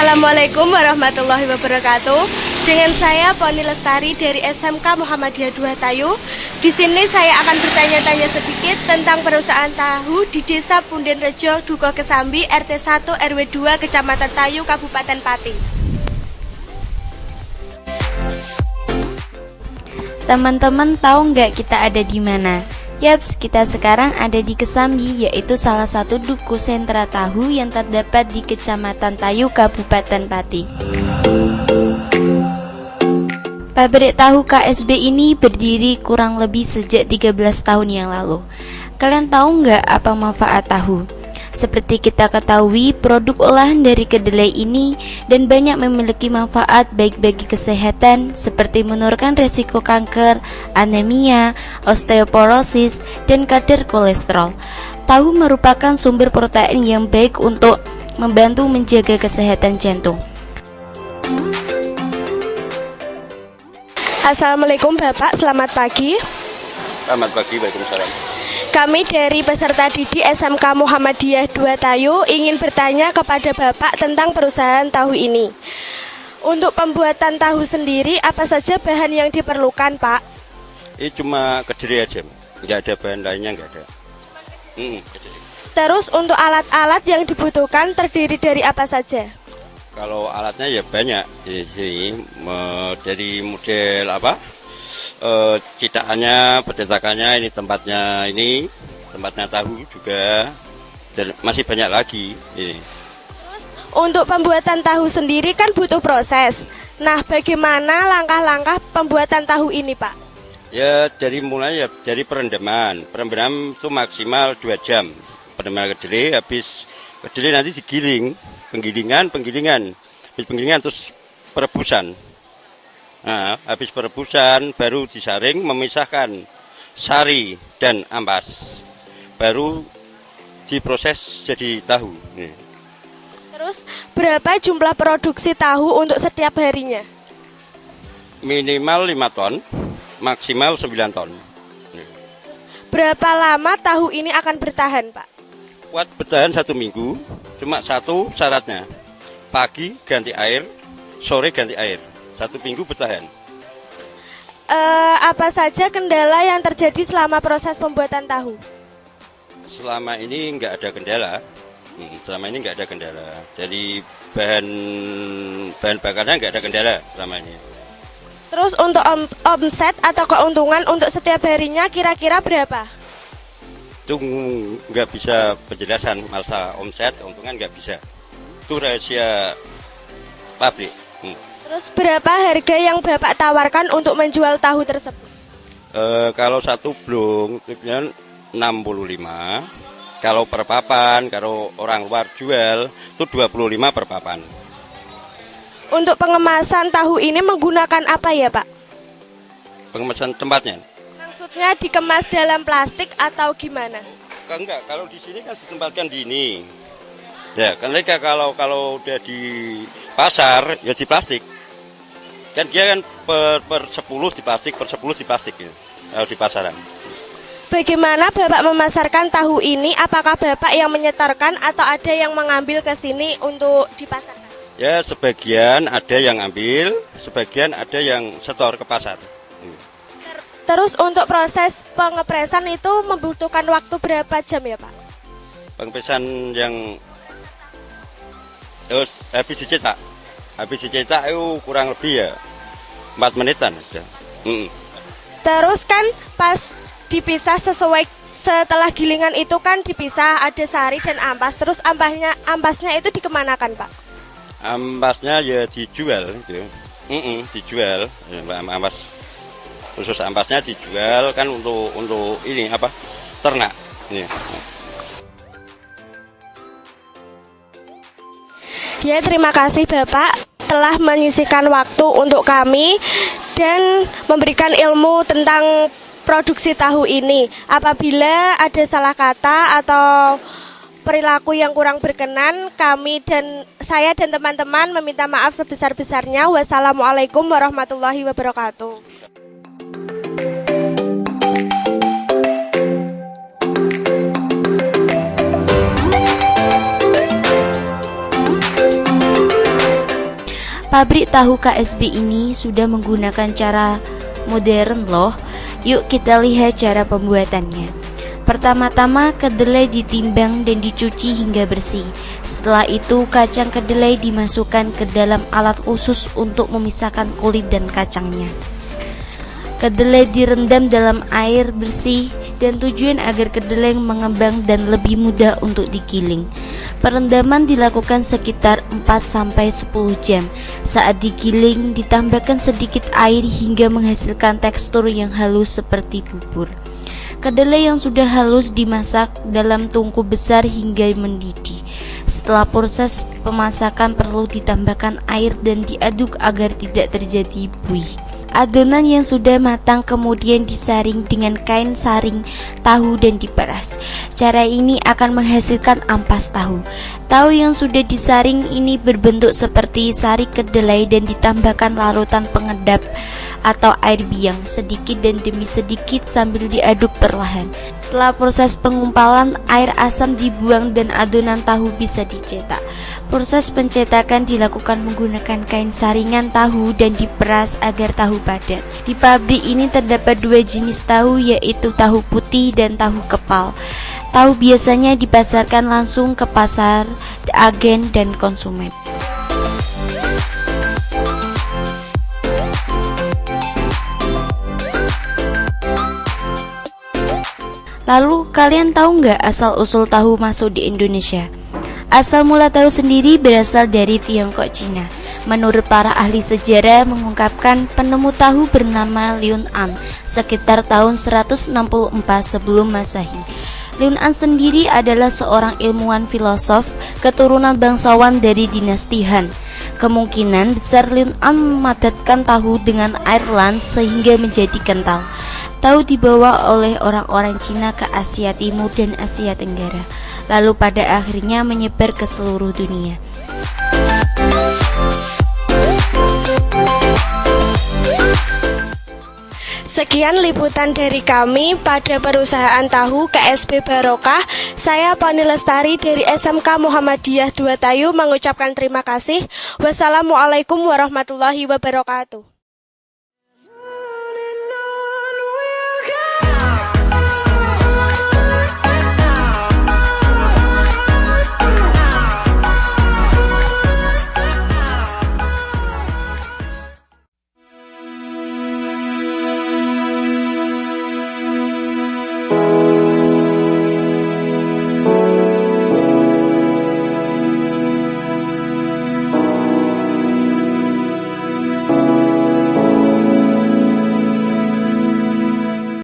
Assalamualaikum warahmatullahi wabarakatuh. Dengan saya Poni Lestari dari SMK Muhammadiyah 2 Tayu. Di sini saya akan bertanya-tanya sedikit tentang perusahaan tahu di Desa Pundenrejo, Duko Kesambi, RT 1 RW 2, Kecamatan Tayu, Kabupaten Pati. Teman-teman tahu nggak kita ada di mana? Yaps, kita sekarang ada di Kesambi, yaitu salah satu duku sentra tahu yang terdapat di Kecamatan Tayu, Kabupaten Pati. Pabrik tahu KSB ini berdiri kurang lebih sejak 13 tahun yang lalu. Kalian tahu nggak apa manfaat tahu? Seperti kita ketahui, produk olahan dari kedelai ini dan banyak memiliki manfaat baik bagi kesehatan seperti menurunkan resiko kanker, anemia, osteoporosis, dan kadar kolesterol. Tahu merupakan sumber protein yang baik untuk membantu menjaga kesehatan jantung. Assalamualaikum Bapak, selamat pagi. Selamat pagi, waalaikumsalam. Kami dari peserta didik SMK Muhammadiyah 2 Tayu ingin bertanya kepada Bapak tentang perusahaan tahu ini. Untuk pembuatan tahu sendiri, apa saja bahan yang diperlukan, Pak? Ini cuma kedelai aja, nggak ada bahan lainnya, nggak ada. Terus untuk alat-alat yang dibutuhkan terdiri dari apa saja? Kalau alatnya ya banyak, ini dari model apa? Cetakannya, percetakannya, ini tempatnya tahu juga, dan masih banyak lagi. Ini. Terus untuk pembuatan tahu sendiri kan butuh proses. Nah, bagaimana langkah-langkah pembuatan tahu ini, Pak? Ya dari perendaman itu maksimal 2 jam. Perendaman kedelai, habis kedelai nanti digiling, penggilingan, habis penggilingan terus perebusan. Nah, habis perebusan baru disaring, memisahkan sari dan ampas, baru diproses jadi tahu. Terus berapa jumlah produksi tahu untuk setiap harinya? Minimal 5 ton, maksimal 9 ton. Berapa lama tahu ini akan bertahan, Pak? Buat bertahan 1 minggu, cuma satu syaratnya, pagi ganti air, sore ganti air. 1 minggu bertahan. Apa saja kendala yang terjadi selama proses pembuatan tahu? Selama ini nggak ada kendala. Dari bahan bakarnya nggak ada kendala selama ini. Terus untuk omset atau keuntungan untuk setiap harinya kira-kira berapa? Itu nggak bisa penjelasan masa omset, keuntungan nggak bisa. Itu rahasia pabrik. Terus berapa harga yang Bapak tawarkan untuk menjual tahu tersebut? Kalau satu blong itu 65. Kalau per papan, kalau orang luar jual itu 25 per papan. Untuk pengemasan tahu ini menggunakan apa ya, Pak? Pengemasan tempatnya? Maksudnya dikemas dalam plastik atau gimana? Enggak, kalau di sini kan ditempatkan di ini. Ya, kan mereka kalau udah di pasar ya di plastik. Kan dia kan per 10 di plastik, per 10 di plastik ya, kalau di pasaran. Bagaimana Bapak memasarkan tahu ini? Apakah Bapak yang menyetorkan atau ada yang mengambil ke sini untuk dipasarkan? Ya, sebagian ada yang ambil, sebagian ada yang setor ke pasar. Terus untuk proses pengepresan itu membutuhkan waktu berapa jam ya, Pak? Pengepresan yang habis dicetak itu kurang lebih ya 4 menitan aja. Terus kan pas dipisah setelah gilingan itu kan dipisah, ada sari dan ampas. Terus ampasnya itu dikemanakan, Pak? Ampasnya ya dijual gitu. Dijual. Ya, ampas khusus ampasnya dijual kan untuk ini apa? Ternak. Ini. Ya, terima kasih Bapak telah menyisihkan waktu untuk kami dan memberikan ilmu tentang produksi tahu ini. Apabila ada salah kata atau perilaku yang kurang berkenan, saya dan teman-teman meminta maaf sebesar-besarnya. Wassalamualaikum warahmatullahi wabarakatuh. Pabrik tahu KSB ini sudah menggunakan cara modern loh. Yuk kita lihat cara pembuatannya. Pertama-tama kedelai ditimbang dan dicuci hingga bersih. Setelah itu kacang kedelai dimasukkan ke dalam alat khusus untuk memisahkan kulit dan kacangnya. Kedelai direndam dalam air bersih dan tujuan agar kedelai mengembang dan lebih mudah untuk digiling. Perendaman dilakukan sekitar 4-10 jam. Saat digiling ditambahkan sedikit air hingga menghasilkan tekstur yang halus seperti bubur. Kedelai yang sudah halus dimasak dalam tungku besar hingga mendidih. Setelah proses pemasakan perlu ditambahkan air dan diaduk agar tidak terjadi buih. Adonan yang sudah matang kemudian disaring dengan kain saring tahu dan diperas. Cara ini akan menghasilkan ampas tahu. Tahu yang sudah disaring ini berbentuk seperti sari kedelai dan ditambahkan larutan pengedap atau air biang sedikit dan demi sedikit sambil diaduk perlahan. Setelah proses pengumpalan, air asam dibuang dan adonan tahu bisa dicetak. Proses pencetakan dilakukan menggunakan kain saringan tahu dan diperas agar tahu padat. Di pabrik ini terdapat dua jenis tahu, yaitu tahu putih dan tahu kepal. Tahu biasanya dipasarkan langsung ke pasar, agen, dan konsumen. Lalu kalian tahu nggak asal-usul tahu masuk di Indonesia? Asal mula tahu sendiri berasal dari Tiongkok Cina. Menurut para ahli sejarah mengungkapkan penemu tahu bernama Liun An sekitar tahun 164 sebelum Masehi. Liun An sendiri adalah seorang ilmuwan filosof keturunan bangsawan dari dinasti Han. Kemungkinan besar Liun An memadatkan tahu dengan air lan sehingga menjadi kental. Tahu dibawa oleh orang-orang Cina ke Asia Timur dan Asia Tenggara, lalu pada akhirnya menyebar ke seluruh dunia. Sekian liputan dari kami pada perusahaan tahu KSB Barokah. Saya Pani Lestari dari SMK Muhammadiyah 2 Tayu mengucapkan terima kasih. Wassalamualaikum warahmatullahi wabarakatuh.